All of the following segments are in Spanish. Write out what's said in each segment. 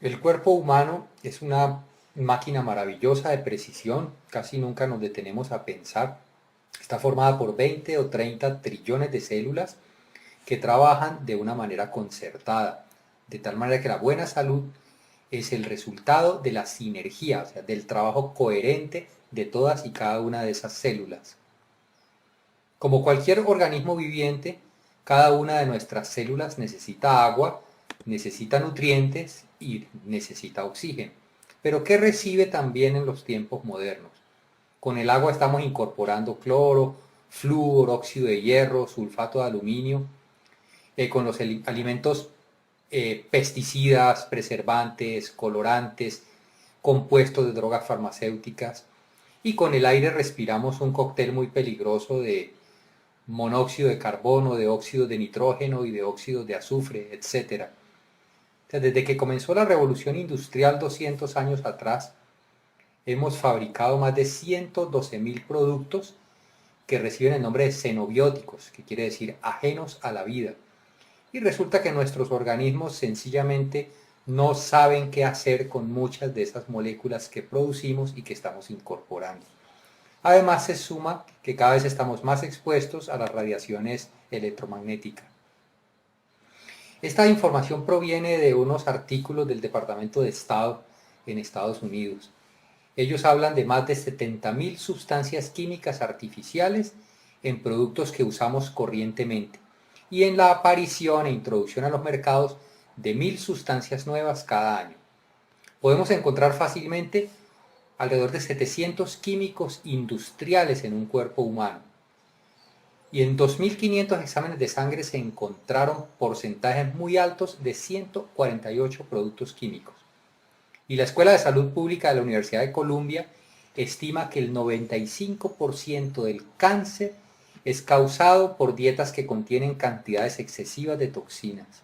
El cuerpo humano es una máquina maravillosa de precisión, casi nunca nos detenemos a pensar. Está formada por 20 o 30 trillones de células que trabajan de una manera concertada, de tal manera que la buena salud es el resultado de la sinergia, o sea, del trabajo coherente de todas y cada una de esas células. Como cualquier organismo viviente, cada una de nuestras células necesita agua, necesita nutrientes y necesita oxígeno. Pero ¿qué recibe también en los tiempos modernos? Con el agua estamos incorporando cloro, flúor, óxido de hierro, sulfato de aluminio. Con los alimentos, pesticidas, preservantes, colorantes, compuestos de drogas farmacéuticas. Y con el aire respiramos un cóctel muy peligroso de monóxido de carbono, de óxido de nitrógeno y de óxido de azufre, etcétera. Desde que comenzó la revolución industrial 200 años atrás, hemos fabricado más de 112.000 productos que reciben el nombre de xenobióticos, que quiere decir ajenos a la vida. Y resulta que nuestros organismos sencillamente no saben qué hacer con muchas de esas moléculas que producimos y que estamos incorporando. Además se suma que cada vez estamos más expuestos a las radiaciones electromagnéticas. Esta información proviene de unos artículos del Departamento de Estado en Estados Unidos. Ellos hablan de más de 70.000 sustancias químicas artificiales en productos que usamos corrientemente y en la aparición e introducción a los mercados de 1.000 sustancias nuevas cada año. Podemos encontrar fácilmente alrededor de 700 químicos industriales en un cuerpo humano. Y en 2.500 exámenes de sangre se encontraron porcentajes muy altos de 148 productos químicos. Y la Escuela de Salud Pública de la Universidad de Columbia estima que el 95% del cáncer es causado por dietas que contienen cantidades excesivas de toxinas.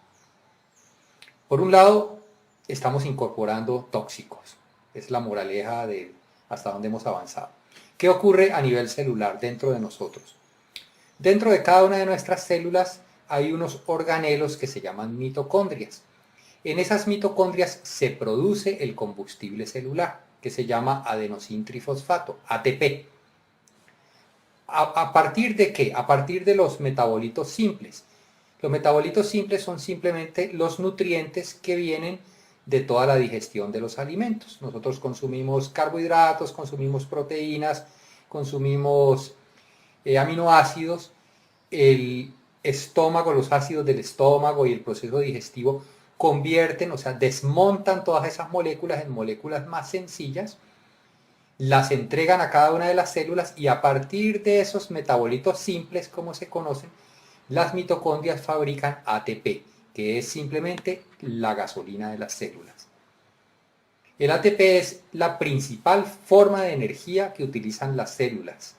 Por un lado, estamos incorporando tóxicos. Es la moraleja de hasta dónde hemos avanzado. ¿Qué ocurre a nivel celular dentro de nosotros? Dentro de cada una de nuestras células hay unos organelos que se llaman mitocondrias. En esas mitocondrias se produce el combustible celular, que se llama adenosíntrifosfato, ATP. ¿A partir de qué? A partir de los metabolitos simples. Los metabolitos simples son simplemente los nutrientes que vienen de toda la digestión de los alimentos. Nosotros consumimos carbohidratos, consumimos proteínas, consumimos aminoácidos. El estómago, los ácidos del estómago y el proceso digestivo convierten, o sea, desmontan todas esas moléculas en moléculas más sencillas, las entregan a cada una de las células y a partir de esos metabolitos simples, como se conocen, las mitocondrias fabrican ATP, que es simplemente la gasolina de las células. El ATP es la principal forma de energía que utilizan las células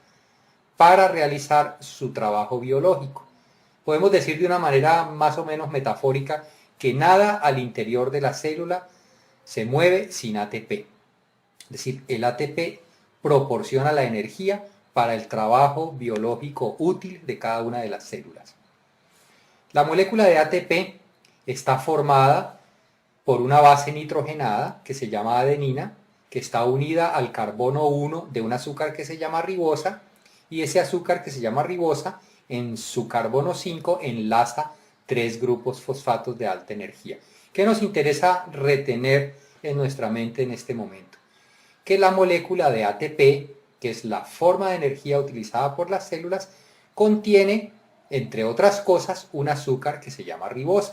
para realizar su trabajo biológico. Podemos decir de una manera más o menos metafórica que nada al interior de la célula se mueve sin ATP. Es decir, el ATP proporciona la energía para el trabajo biológico útil de cada una de las células. La molécula de ATP está formada por una base nitrogenada que se llama adenina, que está unida al carbono 1 de un azúcar que se llama ribosa, y ese azúcar que se llama ribosa en su carbono 5 enlaza 3 grupos fosfatos de alta energía. ¿Qué nos interesa retener en nuestra mente en este momento? Que la molécula de ATP, que es la forma de energía utilizada por las células, contiene, entre otras cosas, un azúcar que se llama ribosa.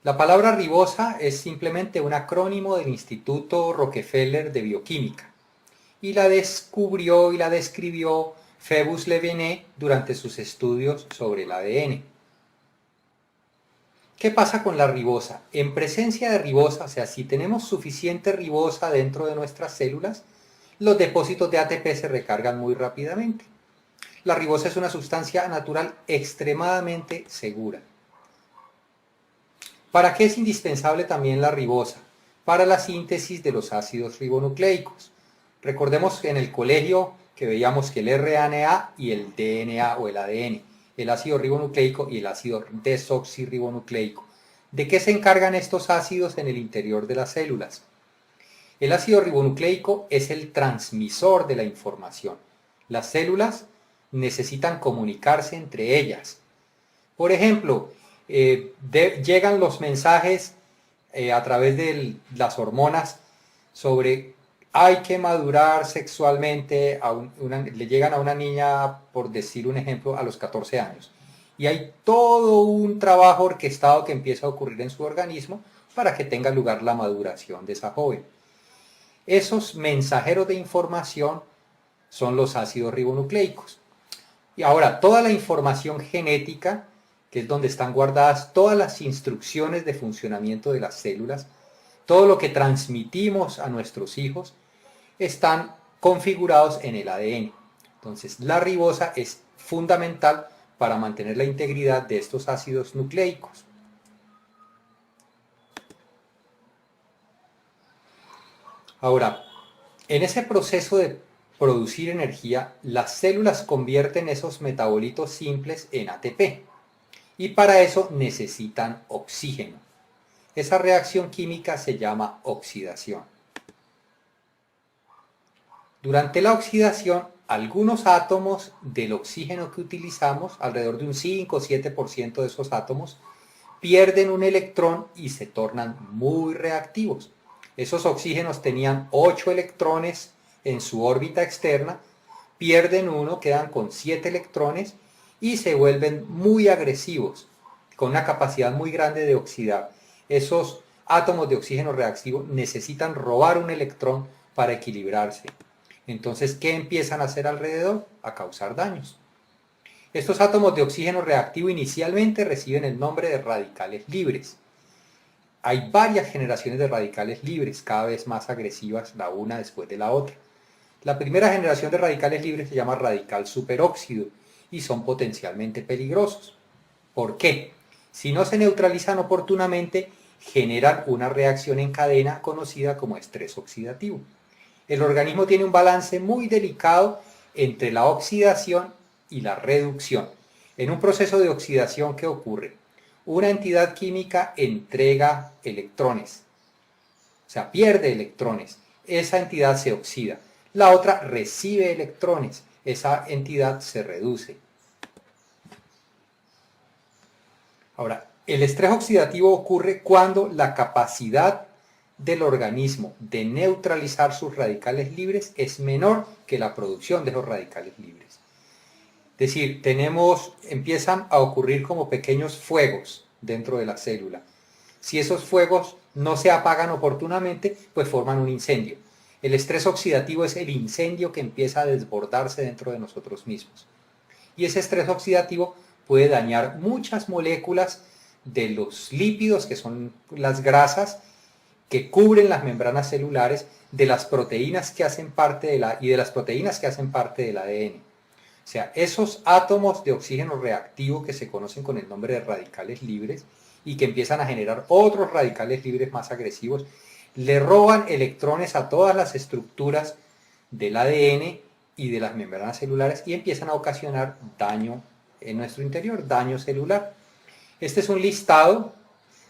La palabra ribosa es simplemente un acrónimo del Instituto Rockefeller de Bioquímica y la descubrió y la describió Phoebus Lejeune durante sus estudios sobre el ADN. ¿Qué pasa con la ribosa? En presencia de ribosa, o sea, si tenemos suficiente ribosa dentro de nuestras células, los depósitos de ATP se recargan muy rápidamente. La ribosa es una sustancia natural extremadamente segura. ¿Para qué es indispensable también la ribosa? Para la síntesis de los ácidos ribonucleicos. Recordemos en el colegio que veíamos que el RNA y el DNA o el ADN, el ácido ribonucleico y el ácido desoxirribonucleico. ¿De qué se encargan estos ácidos en el interior de las células? El ácido ribonucleico es el transmisor de la información. Las células necesitan comunicarse entre ellas. Por ejemplo, llegan los mensajes a través de las hormonas sobre hay que madurar sexualmente, le llegan a una niña, por decir un ejemplo, a los 14 años. Y hay todo un trabajo orquestado que empieza a ocurrir en su organismo para que tenga lugar la maduración de esa joven. Esos mensajeros de información son los ácidos ribonucleicos. Y ahora, toda la información genética, que es donde están guardadas todas las instrucciones de funcionamiento de las células, todo lo que transmitimos a nuestros hijos, están configurados en el ADN. Entonces, la ribosa es fundamental para mantener la integridad de estos ácidos nucleicos. Ahora, en ese proceso de producir energía, las células convierten esos metabolitos simples en ATP y para eso necesitan oxígeno. Esa reacción química se llama oxidación. Durante la oxidación, algunos átomos del oxígeno que utilizamos, alrededor de un 5 o 7% de esos átomos, pierden un electrón y se tornan muy reactivos. Esos oxígenos tenían 8 electrones en su órbita externa, pierden uno, quedan con 7 electrones y se vuelven muy agresivos, con una capacidad muy grande de oxidar. Esos átomos de oxígeno reactivo necesitan robar un electrón para equilibrarse. Entonces, ¿qué empiezan a hacer alrededor? A causar daños. Estos átomos de oxígeno reactivo inicialmente reciben el nombre de radicales libres. Hay varias generaciones de radicales libres, cada vez más agresivas la una después de la otra. La primera generación de radicales libres se llama radical superóxido y son potencialmente peligrosos. ¿Por qué? Si no se neutralizan oportunamente, generan una reacción en cadena conocida como estrés oxidativo. El organismo tiene un balance muy delicado entre la oxidación y la reducción. En un proceso de oxidación, ¿qué ocurre? Una entidad química entrega electrones, o sea, pierde electrones. Esa entidad se oxida. La otra recibe electrones. Esa entidad se reduce. Ahora, el estrés oxidativo ocurre cuando la capacidad del organismo de neutralizar sus radicales libres es menor que la producción de esos radicales libres. Es decir, empiezan a ocurrir como pequeños fuegos dentro de la célula. Si esos fuegos no se apagan oportunamente, pues forman un incendio. El estrés oxidativo es el incendio que empieza a desbordarse dentro de nosotros mismos. Y ese estrés oxidativo puede dañar muchas moléculas de los lípidos, que son las grasas, que cubren las membranas celulares, de las proteínas que hacen parte de las proteínas que hacen parte del ADN. O sea, esos átomos de oxígeno reactivo que se conocen con el nombre de radicales libres y que empiezan a generar otros radicales libres más agresivos, le roban electrones a todas las estructuras del ADN y de las membranas celulares y empiezan a ocasionar daño en nuestro interior, daño celular. Este es un listado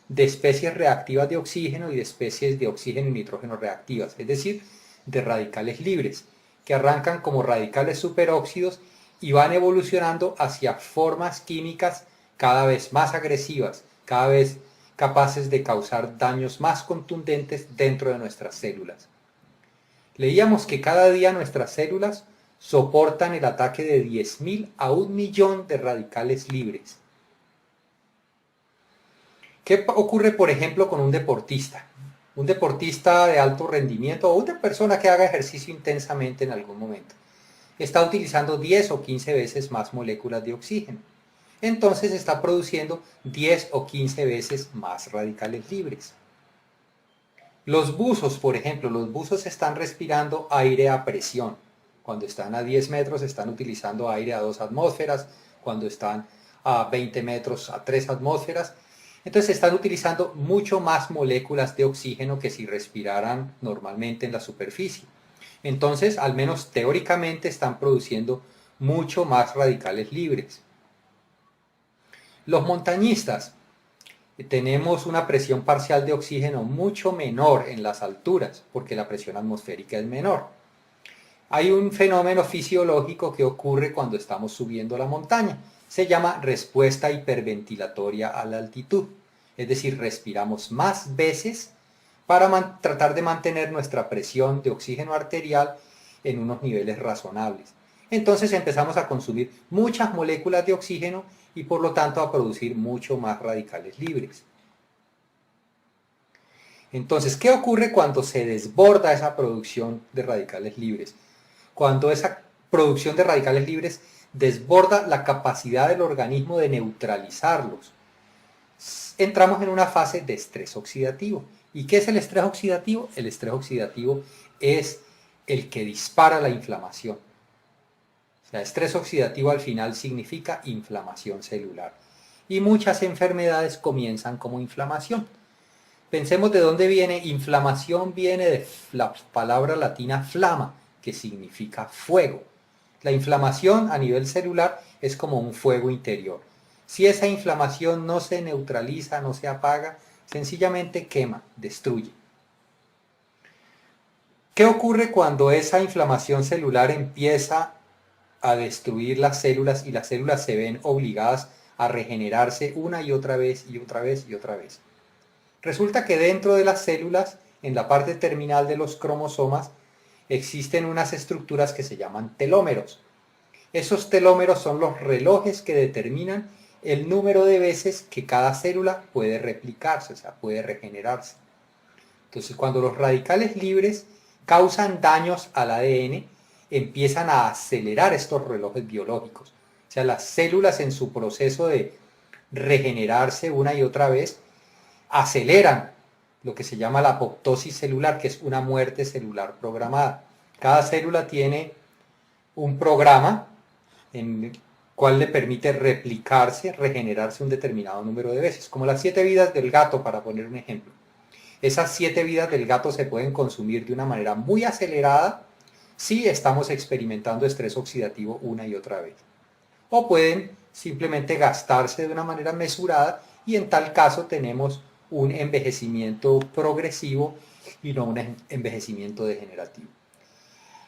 de especies reactivas de oxígeno y de especies de oxígeno y nitrógeno reactivas, es decir, de radicales libres, que arrancan como radicales superóxidos y van evolucionando hacia formas químicas cada vez más agresivas, cada vez capaces de causar daños más contundentes dentro de nuestras células. Leíamos que cada día nuestras células soportan el ataque de 10.000 a 1.000.000 de radicales libres. ¿Qué ocurre, por ejemplo, con un deportista? Un deportista de alto rendimiento o una persona que haga ejercicio intensamente en algún momento. Está utilizando 10 o 15 veces más moléculas de oxígeno. Entonces está produciendo 10 o 15 veces más radicales libres. Los buzos, por ejemplo, los buzos están respirando aire a presión. Cuando están a 10 metros están utilizando aire a 2 atmósferas. Cuando están a 20 metros a 3 atmósferas. Entonces están utilizando mucho más moléculas de oxígeno que si respiraran normalmente en la superficie. Entonces, al menos teóricamente, están produciendo mucho más radicales libres. Los montañistas tenemos una presión parcial de oxígeno mucho menor en las alturas, porque la presión atmosférica es menor. Hay un fenómeno fisiológico que ocurre cuando estamos subiendo la montaña. Se llama respuesta hiperventilatoria a la altitud. Es decir, respiramos más veces para tratar de mantener nuestra presión de oxígeno arterial en unos niveles razonables. Entonces empezamos a consumir muchas moléculas de oxígeno y por lo tanto a producir mucho más radicales libres. Entonces, ¿qué ocurre cuando se desborda esa producción de radicales libres? Cuando esa producción de radicales libres desborda la capacidad del organismo de neutralizarlos, entramos en una fase de estrés oxidativo. ¿Y qué es el estrés oxidativo? El estrés oxidativo es el que dispara la inflamación. O sea, estrés oxidativo al final significa inflamación celular. Y muchas enfermedades comienzan como inflamación. Pensemos de dónde viene. Inflamación viene de la palabra latina flama, que significa fuego. La inflamación a nivel celular es como un fuego interior. Si esa inflamación no se neutraliza, no se apaga, sencillamente quema, destruye. ¿Qué ocurre cuando esa inflamación celular empieza a destruir las células y las células se ven obligadas a regenerarse una y otra vez y otra vez y otra vez? Resulta que dentro de las células, en la parte terminal de los cromosomas, existen unas estructuras que se llaman telómeros. Esos telómeros son los relojes que determinan el número de veces que cada célula puede replicarse, o sea, puede regenerarse. Entonces, cuando los radicales libres causan daños al ADN, empiezan a acelerar estos relojes biológicos. O sea, las células en su proceso de regenerarse una y otra vez, aceleran lo que se llama la apoptosis celular, que es una muerte celular programada. Cada célula tiene un programa en el cual le permite replicarse, regenerarse un determinado número de veces, como las 7 vidas del gato, para poner un ejemplo. Esas 7 vidas del gato se pueden consumir de una manera muy acelerada si estamos experimentando estrés oxidativo una y otra vez. O pueden simplemente gastarse de una manera mesurada y en tal caso tenemos un envejecimiento progresivo y no un envejecimiento degenerativo.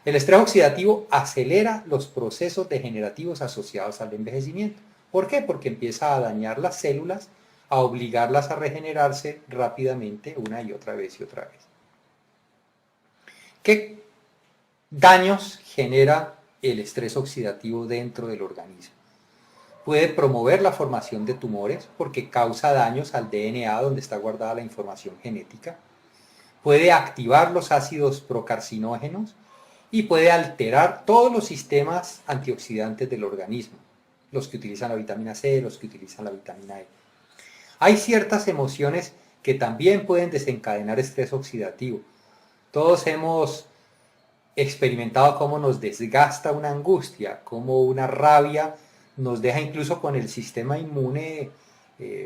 El estrés oxidativo acelera los procesos degenerativos asociados al envejecimiento. ¿Por qué? Porque empieza a dañar las células, a obligarlas a regenerarse rápidamente una y otra vez y otra vez. ¿Qué daños genera el estrés oxidativo dentro del organismo? Puede promover la formación de tumores porque causa daños al DNA donde está guardada la información genética. Puede activar los ácidos procarcinógenos y puede alterar todos los sistemas antioxidantes del organismo, los que utilizan la vitamina C, los que utilizan la vitamina E. Hay ciertas emociones que también pueden desencadenar estrés oxidativo. Todos hemos experimentado cómo nos desgasta una angustia, cómo una rabia nos deja incluso con el sistema inmune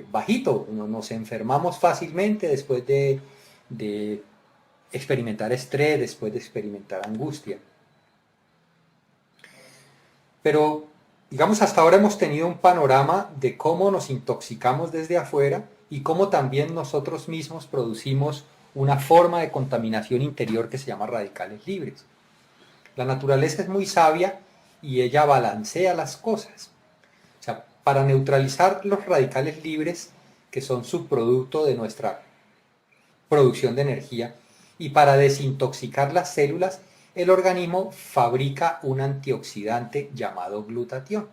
bajito. Nos enfermamos fácilmente después de experimentar estrés, después de experimentar angustia. Pero, digamos, hasta ahora hemos tenido un panorama de cómo nos intoxicamos desde afuera y cómo también nosotros mismos producimos una forma de contaminación interior que se llama radicales libres. La naturaleza es muy sabia y ella balancea las cosas. O sea, para neutralizar los radicales libres, que son subproducto de nuestra producción de energía, y para desintoxicar las células, el organismo fabrica un antioxidante llamado glutatión.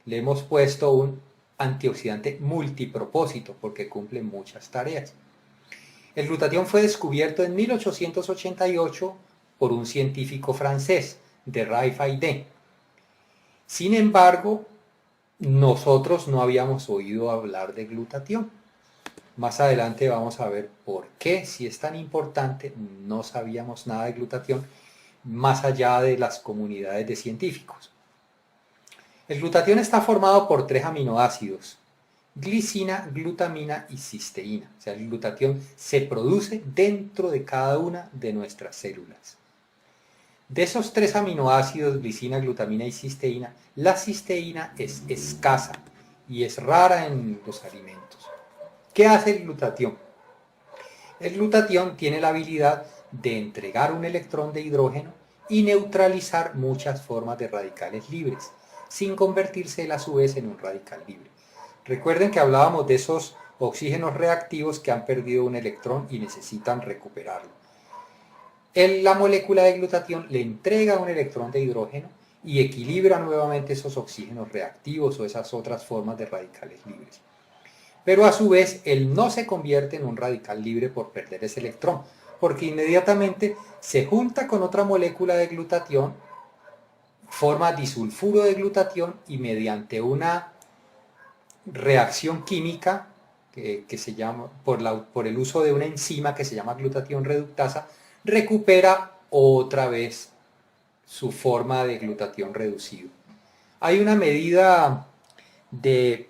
Le hemos puesto un antioxidante multipropósito porque cumple muchas tareas. El glutatión fue descubierto en 1888 por un científico francés, de Raifaide. Sin embargo, nosotros no habíamos oído hablar de glutatión. Más adelante vamos a ver por qué, si es tan importante, no sabíamos nada de glutatión, más allá de las comunidades de científicos. El glutatión está formado por 3 aminoácidos: glicina, glutamina y cisteína. O sea, el glutatión se produce dentro de cada una de nuestras células. De esos 3 aminoácidos, glicina, glutamina y cisteína, la cisteína es escasa y es rara en los alimentos. ¿Qué hace el glutatión? El glutatión tiene la habilidad de entregar un electrón de hidrógeno y neutralizar muchas formas de radicales libres, sin convertirse él a su vez en un radical libre. Recuerden que hablábamos de esos oxígenos reactivos que han perdido un electrón y necesitan recuperarlo. La molécula de glutatión le entrega un electrón de hidrógeno y equilibra nuevamente esos oxígenos reactivos o esas otras formas de radicales libres. Pero a su vez, él no se convierte en un radical libre por perder ese electrón, porque inmediatamente se junta con otra molécula de glutatión, forma disulfuro de glutatión y mediante una reacción química que se llama, por el uso de una enzima que se llama glutatión reductasa, recupera otra vez su forma de glutatión reducido. Hay una medida de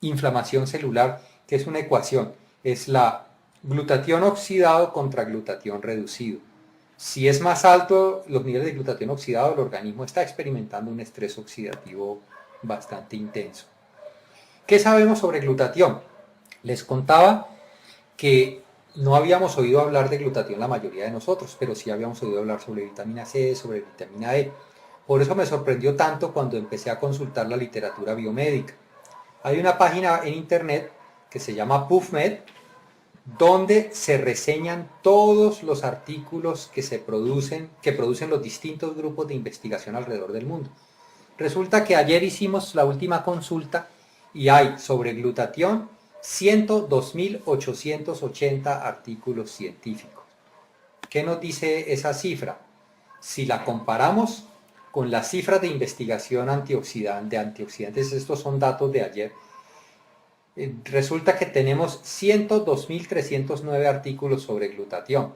inflamación celular que es una ecuación, es la glutatión oxidado contra glutatión reducido. Si es más alto los niveles de glutatión oxidado, el organismo está experimentando un estrés oxidativo bastante intenso. ¿Qué sabemos sobre glutatión? Les contaba que no habíamos oído hablar de glutatión la mayoría de nosotros, pero sí habíamos oído hablar sobre vitamina C, sobre vitamina E. Por eso me sorprendió tanto cuando empecé a consultar la literatura biomédica. Hay una página en internet que se llama PubMed, donde se reseñan todos los artículos que producen los distintos grupos de investigación alrededor del mundo. Resulta que ayer hicimos la última consulta y hay sobre glutatión 102.880 artículos científicos. ¿Qué nos dice esa cifra? Si la comparamos con las cifras de investigación de antioxidantes, estos son datos de ayer, resulta que tenemos 102.309 artículos sobre glutatión.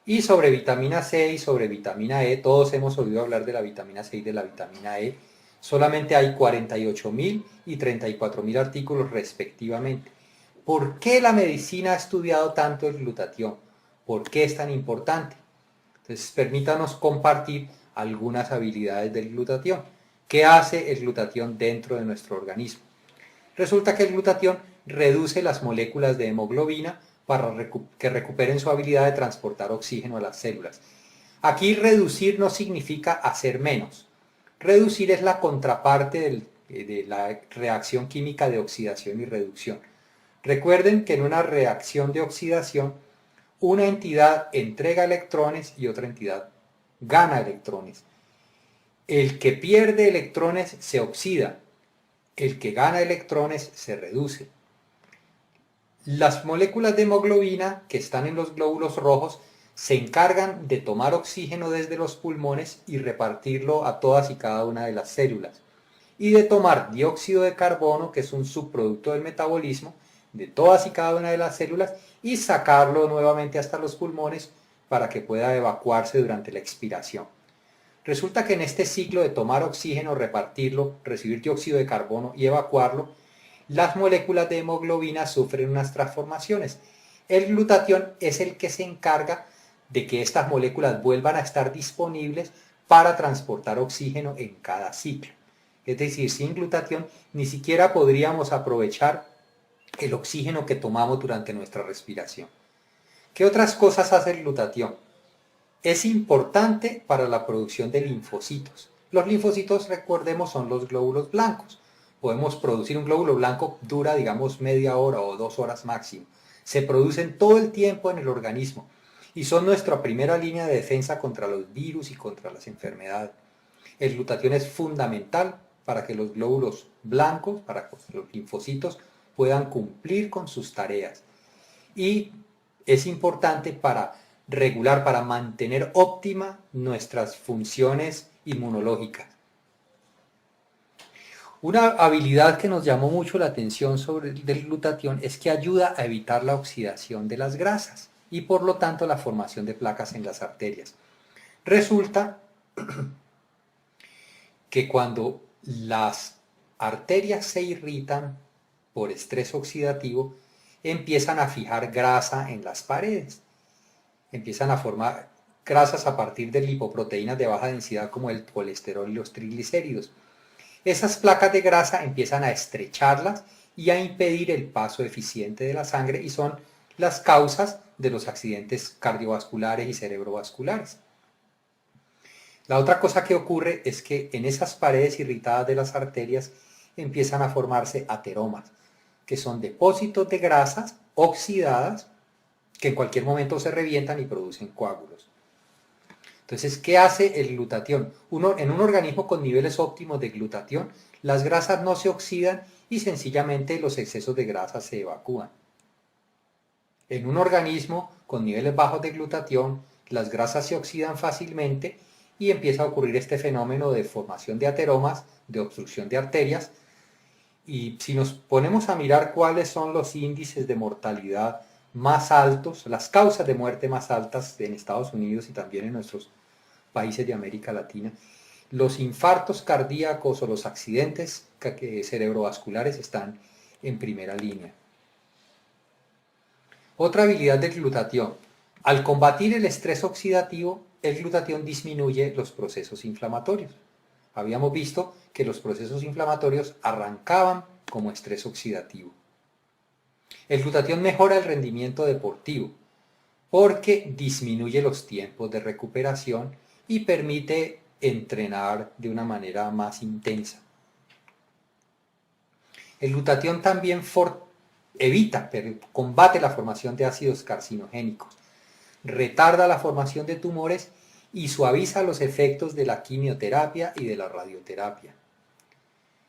Y sobre vitamina C y sobre vitamina E, todos hemos oído hablar de la vitamina C y de la vitamina E, solamente hay 48.000 y 34.000 artículos respectivamente. ¿Por qué la medicina ha estudiado tanto el glutatión? ¿Por qué es tan importante? Entonces, permítanos compartir algunas habilidades del glutatión. ¿Qué hace el glutatión dentro de nuestro organismo? Resulta que el glutatión reduce las moléculas de hemoglobina para que recuperen su habilidad de transportar oxígeno a las células. Aquí reducir no significa hacer menos. Reducir es la contraparte de la reacción química de oxidación y reducción. Recuerden que en una reacción de oxidación, una entidad entrega electrones y otra entidad gana electrones. El que pierde electrones se oxida, el que gana electrones se reduce. Las moléculas de hemoglobina que están en los glóbulos rojos se encargan de tomar oxígeno desde los pulmones y repartirlo a todas y cada una de las células, y de tomar dióxido de carbono, que es un subproducto del metabolismo, de todas y cada una de las células y sacarlo nuevamente hasta los pulmones para que pueda evacuarse durante la expiración. Resulta que en este ciclo de tomar oxígeno, repartirlo, recibir dióxido de carbono y evacuarlo, las moléculas de hemoglobina sufren unas transformaciones. El glutatión es el que se encarga de que estas moléculas vuelvan a estar disponibles para transportar oxígeno en cada ciclo. Es decir, sin glutatión ni siquiera podríamos aprovechar el oxígeno que tomamos durante nuestra respiración. ¿Qué otras cosas hace el glutatión? Es importante para la producción de linfocitos. Los linfocitos, recordemos, son los glóbulos blancos. Podemos producir un glóbulo blanco, dura digamos media hora o 2 horas máximo. Se producen todo el tiempo en el organismo y son nuestra primera línea de defensa contra los virus y contra las enfermedades. El glutatión es fundamental para que los glóbulos blancos, para que los linfocitos puedan cumplir con sus tareas. Y es importante para regular, para mantener óptima nuestras funciones inmunológicas. Una habilidad que nos llamó mucho la atención sobre el glutatión es que ayuda a evitar la oxidación de las grasas y por lo tanto la formación de placas en las arterias. Resulta que cuando las arterias se irritan por estrés oxidativo, empiezan a fijar grasa en las paredes. Empiezan a formar grasas a partir de lipoproteínas de baja densidad como el colesterol y los triglicéridos. Esas placas de grasa empiezan a estrecharlas y a impedir el paso eficiente de la sangre, y son las causas de los accidentes cardiovasculares y cerebrovasculares. La otra cosa que ocurre es que en esas paredes irritadas de las arterias empiezan a formarse ateromas, que son depósitos de grasas oxidadas que en cualquier momento se revientan y producen coágulos. Entonces, ¿qué hace el glutatión? En un organismo con niveles óptimos de glutatión, las grasas no se oxidan y sencillamente los excesos de grasa se evacúan. En un organismo con niveles bajos de glutatión, las grasas se oxidan fácilmente y empieza a ocurrir este fenómeno de formación de ateromas, de obstrucción de arterias. Y si nos ponemos a mirar cuáles son los índices de mortalidad más altos, las causas de muerte más altas en Estados Unidos y también en nuestros países de América Latina, los infartos cardíacos o los accidentes cerebrovasculares están en primera línea. Otra habilidad del glutatión. Al combatir el estrés oxidativo, el glutatión disminuye los procesos inflamatorios. Habíamos visto que los procesos inflamatorios arrancaban como estrés oxidativo. El glutatión mejora el rendimiento deportivo porque disminuye los tiempos de recuperación y permite entrenar de una manera más intensa. El glutatión también combate la formación de ácidos carcinogénicos, retarda la formación de tumores y suaviza los efectos de la quimioterapia y de la radioterapia.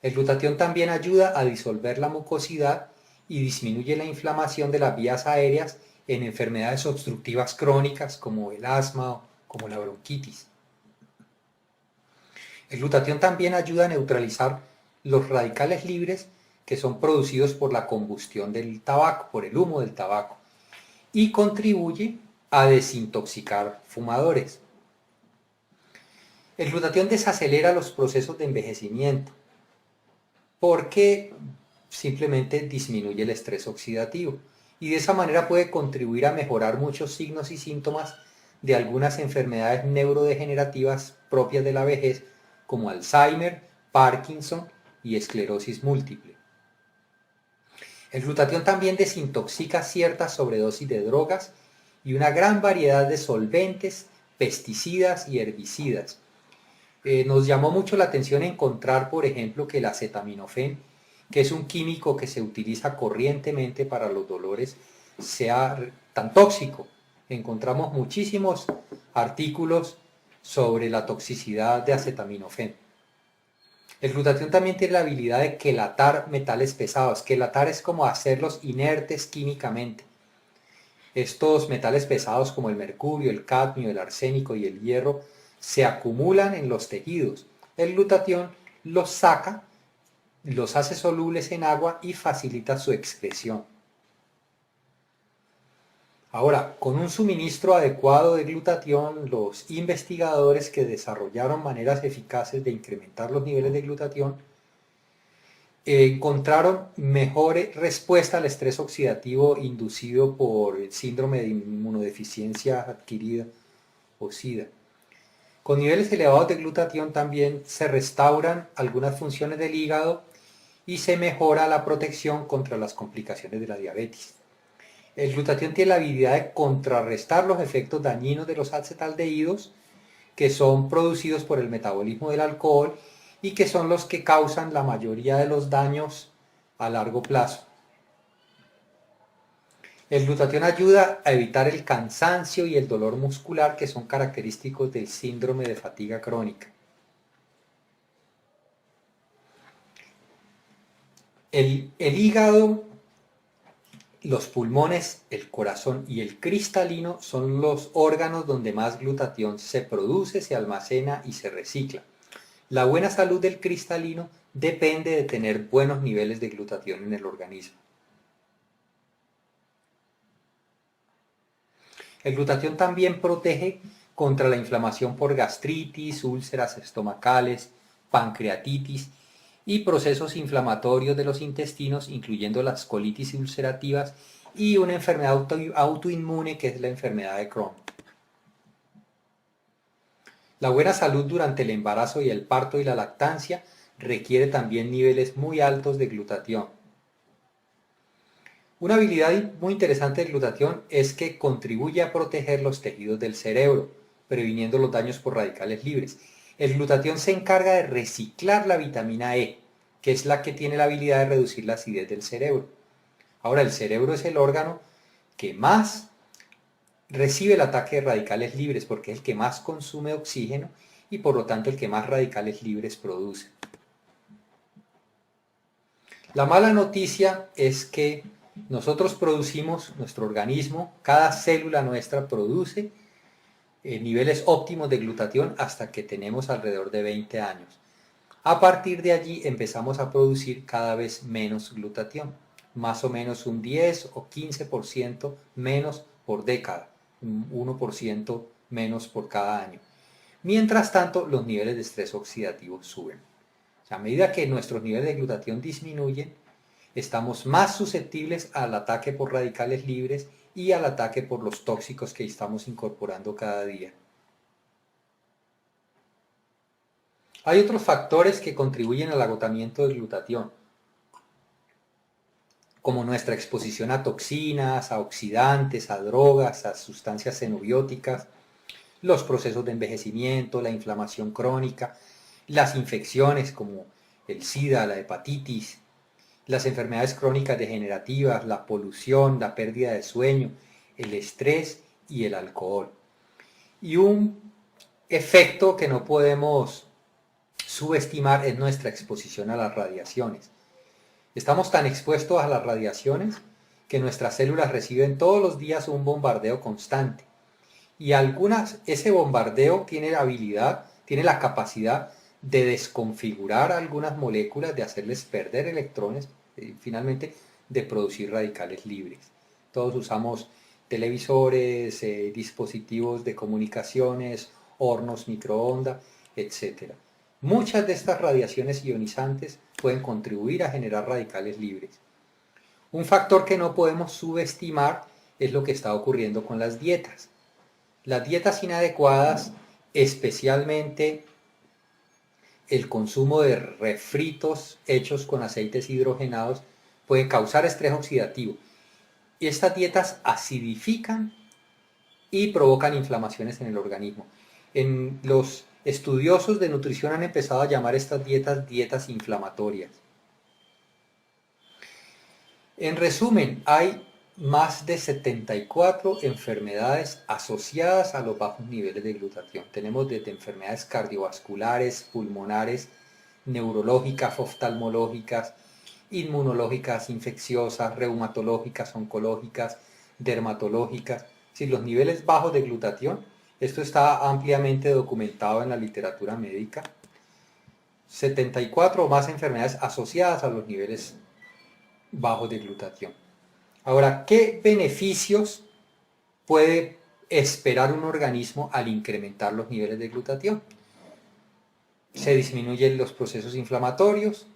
El glutatión también ayuda a disolver la mucosidad y disminuye la inflamación de las vías aéreas en enfermedades obstructivas crónicas como el asma o como la bronquitis. El glutatión también ayuda a neutralizar los radicales libres que son producidos por la combustión del tabaco, por el humo del tabaco, y contribuye a desintoxicar fumadores. El glutatión desacelera los procesos de envejecimiento porque simplemente disminuye el estrés oxidativo y de esa manera puede contribuir a mejorar muchos signos y síntomas de algunas enfermedades neurodegenerativas propias de la vejez como Alzheimer, Parkinson y esclerosis múltiple. El glutatión también desintoxica ciertas sobredosis de drogas y una gran variedad de solventes, pesticidas y herbicidas. Nos llamó mucho la atención encontrar, por ejemplo, que el acetaminofén, que es un químico que se utiliza corrientemente para los dolores, sea tan tóxico. Encontramos muchísimos artículos sobre la toxicidad de acetaminofén. El glutatión también tiene la habilidad de quelatar metales pesados. Quelatar es como hacerlos inertes químicamente. Estos metales pesados como el mercurio, el cadmio, el arsénico y el hierro se acumulan en los tejidos. El glutatión los saca, los hace solubles en agua y facilita su excreción. Ahora, con un suministro adecuado de glutatión, los investigadores que desarrollaron maneras eficaces de incrementar los niveles de glutatión encontraron mejor respuesta al estrés oxidativo inducido por el síndrome de inmunodeficiencia adquirida o SIDA. Con niveles elevados de glutatión también se restauran algunas funciones del hígado y se mejora la protección contra las complicaciones de la diabetes. El glutatión tiene la habilidad de contrarrestar los efectos dañinos de los acetaldehídos que son producidos por el metabolismo del alcohol y que son los que causan la mayoría de los daños a largo plazo. El glutatión ayuda a evitar el cansancio y el dolor muscular que son característicos del síndrome de fatiga crónica. El hígado, los pulmones, el corazón y el cristalino son los órganos donde más glutatión se produce, se almacena y se recicla. La buena salud del cristalino depende de tener buenos niveles de glutatión en el organismo. El glutatión también protege contra la inflamación por gastritis, úlceras estomacales, pancreatitis y procesos inflamatorios de los intestinos, incluyendo las colitis ulcerativas y una enfermedad autoinmune que es la enfermedad de Crohn. La buena salud durante el embarazo y el parto y la lactancia requiere también niveles muy altos de glutatión. Una habilidad muy interesante del glutatión es que contribuye a proteger los tejidos del cerebro, previniendo los daños por radicales libres. El glutatión se encarga de reciclar la vitamina E, que es la que tiene la habilidad de reducir la acidez del cerebro. Ahora, el cerebro es el órgano que más recibe el ataque de radicales libres porque es el que más consume oxígeno y por lo tanto el que más radicales libres produce. La mala noticia es que nosotros producimos, nuestro organismo, cada célula nuestra produce niveles óptimos de glutatión hasta que tenemos alrededor de 20 años. A partir de allí empezamos a producir cada vez menos glutatión, más o menos un 10 o 15% menos por década, un 1% menos por cada año. Mientras tanto, los niveles de estrés oxidativo suben. A medida que nuestros niveles de glutatión disminuyen, estamos más susceptibles al ataque por radicales libres y al ataque por los tóxicos que estamos incorporando cada día. Hay otros factores que contribuyen al agotamiento del glutatión, como nuestra exposición a toxinas, a oxidantes, a drogas, a sustancias xenobióticas, los procesos de envejecimiento, la inflamación crónica, las infecciones como el SIDA, la hepatitis, las enfermedades crónicas degenerativas, la polución, la pérdida de sueño, el estrés y el alcohol. Y un efecto que no podemos subestimar es nuestra exposición a las radiaciones. Estamos tan expuestos a las radiaciones que nuestras células reciben todos los días un bombardeo constante. Y ese bombardeo tiene la capacidad de desconfigurar algunas moléculas, de hacerles perder electrones, y finalmente de producir radicales libres. Todos usamos televisores, dispositivos de comunicaciones, hornos microondas, etc. Muchas de estas radiaciones ionizantes pueden contribuir a generar radicales libres. Un factor que no podemos subestimar es lo que está ocurriendo con las dietas. Las dietas inadecuadas, especialmente el consumo de refritos hechos con aceites hidrogenados, puede causar estrés oxidativo. Y estas dietas acidifican y provocan inflamaciones en el organismo. Los estudiosos de nutrición han empezado a llamar estas dietas inflamatorias. En resumen, hay más de 74 enfermedades asociadas a los bajos niveles de glutatión. Tenemos desde enfermedades cardiovasculares, pulmonares, neurológicas, oftalmológicas, inmunológicas, infecciosas, reumatológicas, oncológicas, dermatológicas. Si los niveles bajos de glutatión, esto está ampliamente documentado en la literatura médica, 74 o más enfermedades asociadas a los niveles bajos de glutatión. Ahora, ¿qué beneficios puede esperar un organismo al incrementar los niveles de glutatión? Se disminuyen los procesos inflamatorios,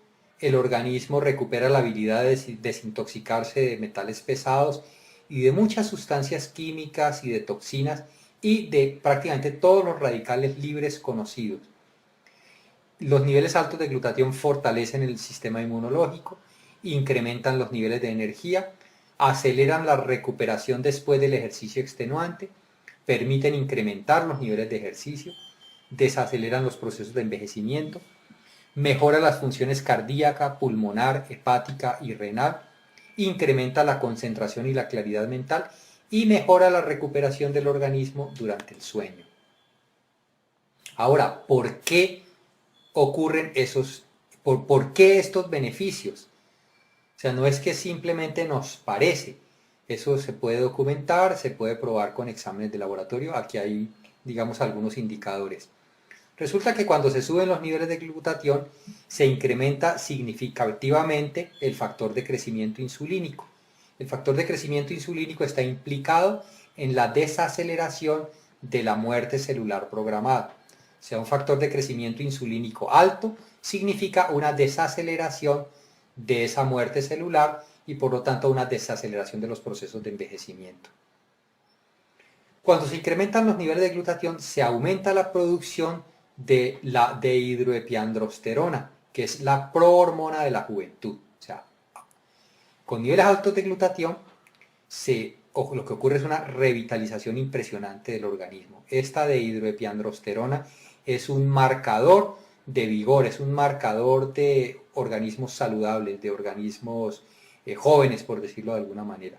el organismo recupera la habilidad de desintoxicarse de metales pesados y de muchas sustancias químicas y de toxinas y de prácticamente todos los radicales libres conocidos. Los niveles altos de glutatión fortalecen el sistema inmunológico, incrementan los niveles de energía, aceleran la recuperación después del ejercicio extenuante, permiten incrementar los niveles de ejercicio, desaceleran los procesos de envejecimiento, mejora las funciones cardíaca, pulmonar, hepática y renal, incrementa la concentración y la claridad mental y mejora la recuperación del organismo durante el sueño. Ahora, ¿por qué ocurren por qué estos beneficios? O sea, no es que simplemente nos parece, eso se puede documentar, se puede probar con exámenes de laboratorio, aquí hay, digamos, algunos indicadores. Resulta que cuando se suben los niveles de glutatión, se incrementa significativamente el factor de crecimiento insulínico. El factor de crecimiento insulínico está implicado en la desaceleración de la muerte celular programada. O sea, un factor de crecimiento insulínico alto significa una desaceleración de esa muerte celular y por lo tanto una desaceleración de los procesos de envejecimiento. Cuando se incrementan los niveles de glutatión, se aumenta la producción de la dehidroepiandrosterona, que es la prohormona de la juventud. O sea, Con niveles altos de glutatión, lo que ocurre es una revitalización impresionante del organismo. Esta dehidroepiandrosterona es un marcador de vigor, es un marcador de organismos saludables, de organismos jóvenes, por decirlo de alguna manera.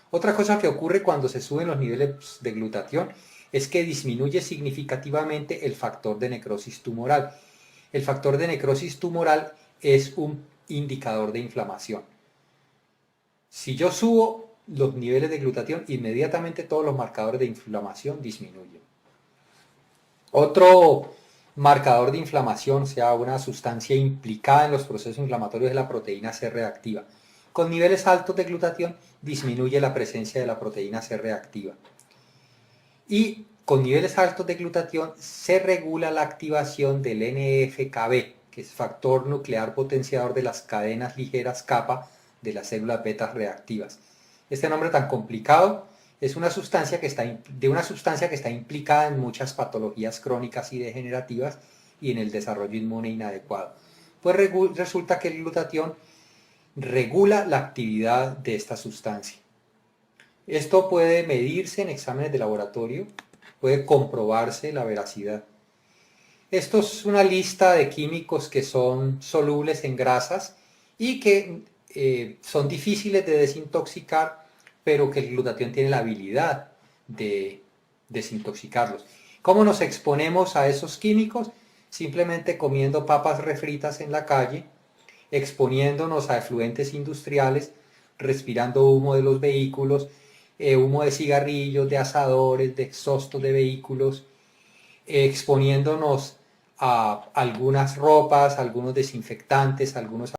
Otra cosa que ocurre cuando se suben los niveles de glutatión es que disminuye significativamente el factor de necrosis tumoral. El factor de necrosis tumoral es un indicador de inflamación. Si yo subo los niveles de glutatión, inmediatamente todos los marcadores de inflamación disminuyen. Otro marcador de inflamación, o sea, una sustancia implicada en los procesos inflamatorios, es la proteína C reactiva. Con niveles altos de glutatión disminuye la presencia de la proteína C reactiva. Y con niveles altos de glutatión se regula la activación del NF-κB, que es factor nuclear potenciador de las cadenas ligeras kappa de las células beta reactivas. Este nombre tan complicado es una sustancia que está implicada en muchas patologías crónicas y degenerativas y en el desarrollo inmune inadecuado. Pues resulta que el glutatión regula la actividad de esta sustancia. Esto puede medirse en exámenes de laboratorio, puede comprobarse la veracidad. Esto es una lista de químicos que son solubles en grasas y que son difíciles de desintoxicar, pero que el glutatión tiene la habilidad de desintoxicarlos. ¿Cómo nos exponemos a esos químicos? Simplemente comiendo papas refritas en la calle, exponiéndonos a efluentes industriales, respirando humo de los vehículos, humo de cigarrillos, de asadores, de exhaustos de vehículos, exponiéndonos a algunas ropas, algunos desinfectantes, algunos